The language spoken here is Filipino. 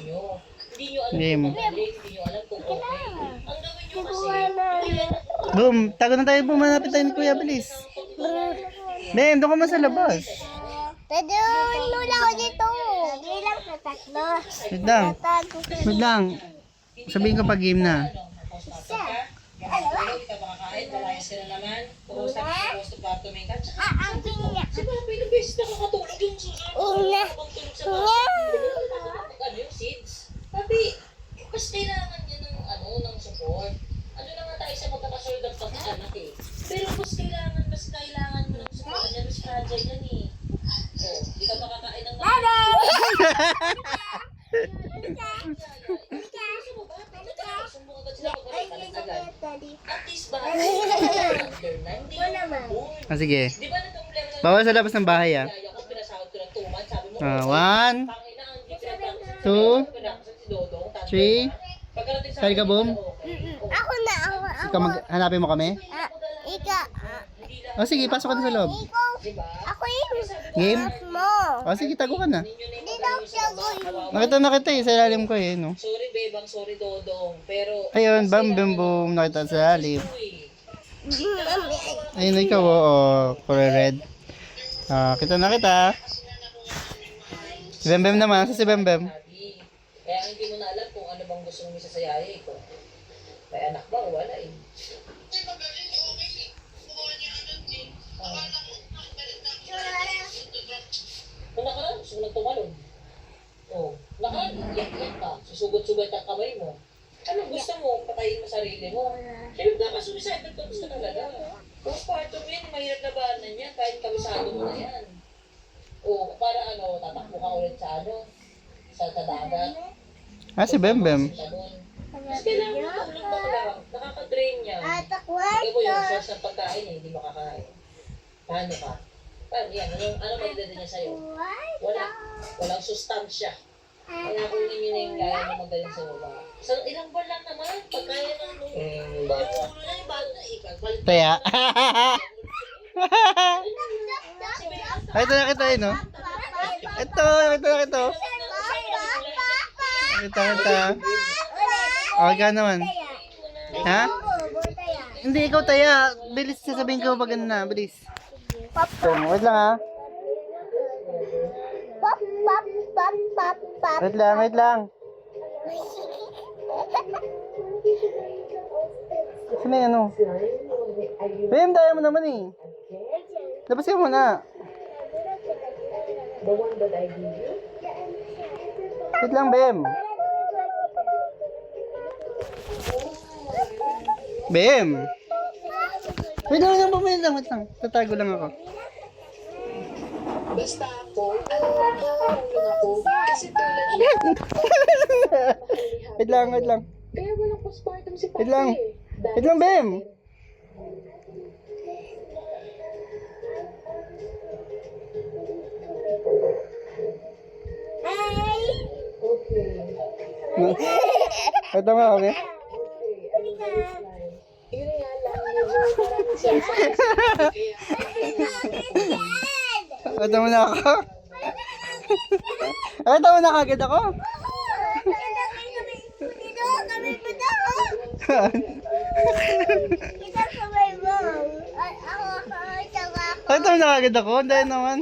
nyo. Hindi nyo alam Game. kung magaling, hindi nyo alam kung okay. Ang gawin nyo kasi, Boom, tago na tayo, bumanapit tayo ni Kuya, bilis. Bem, doon ka man sa labas. Pwede nula ako dito. Bilang sa tatlo. Wait lang. Wait lang. Sabihin ko pag game na. isa. Pero ikaw makakain, malayas ka na naman. Pumusap to bato may ka. Ang pinya. Si Papa, yung beses nakakatulog yung susunod. Una. Pagtulog sa bato. Ano yung seeds? Papi, mas kailangan niya ng ng support. Ano naman tayo sa magkakasunod ng pag-anak eh. Pero mas kailangan mo ng support. Yan, mas fragile yan eh. Oh, di ka makakain ng At least ba? Ah, sige. Di ba nagka-problema na Bawal sa labas ng bahay, ah. kaya ko pinasahod ko ng 2 months, sabi mo, 1, tangina ang different 2, pinakasan si Dodong, 3. pagkarating sa Sali ka, Boom? Ako na. Ikaw, hanapin mo kami? Ika. O sige, pasok ka na sa loob. Ikaw. Ako yung Game? mo. O sige, tago ka na. Hindi daw siya ko yung. Nakita na kita eh, sa ilalim ko eh, no? Sorry bebang, sorry Dodong, pero Ayun, bam, bam, boom, nakita sa ilalim. Ayun, ikaw, oo, kulay red. Ah, kita na kita. Si Bem Bem naman, si Bem Bem. kaya hindi mo na alam kung ano bang gusto mong isasayaya ko. May anak ba o wala eh. Kung nakaraan, gusto mo nagtumalon. Oh, iyak ka, susugot-sugot ang kamay mo. Anong gusto mo? Patayin mo sarili mo. Siyempre, nakasuicide ka gusto talaga. Postpartum yun, mahirap na baanan yan, kahit kabisado mo na yan. O, para tatakbo ka ulit sa dagat. Ah, si Bem Bem. Mas kailangan mo tulog na lang. Nakaka-drain yan. Hindi mo yung source ng pagkain eh, hindi makakain. Paano ka? Paano yan? Ano magdala niya sa'yo? Walang sustansya. Kaya kunin niyo na yung gaya na magaling sa baba. So, ilang buwan lang naman, pagkaya ng yung ulo na yung bago na ipagpalit. Kaya. Si Bea, Ay, ito na kita eh, no? Ito, nakita na kita. Nakita kita. Okay ka naman. Ha? Hindi, ikaw taya. Bilis, sasabihin ko pag ano na. Bilis. Wait lang ha. Wait lang, wait lang. Sino yan ano? Bem, daya mo naman eh. Labasin mo na. Wait lang, Bem. Bem! Wait lang, wait lang. Tatago lang ako. basta ako, nakakahulong ako. Kasi tulad niya. Wait lang. Kaya walang postpartum si Papa Wait lang. eh. Wait lang, Bem! Ito nga, okay? Yun nga lang, medyo maraming sinasabi. Ito mo na ako. Ito mo na kagad ako. Ito mo na kagad ako. Dahil naman.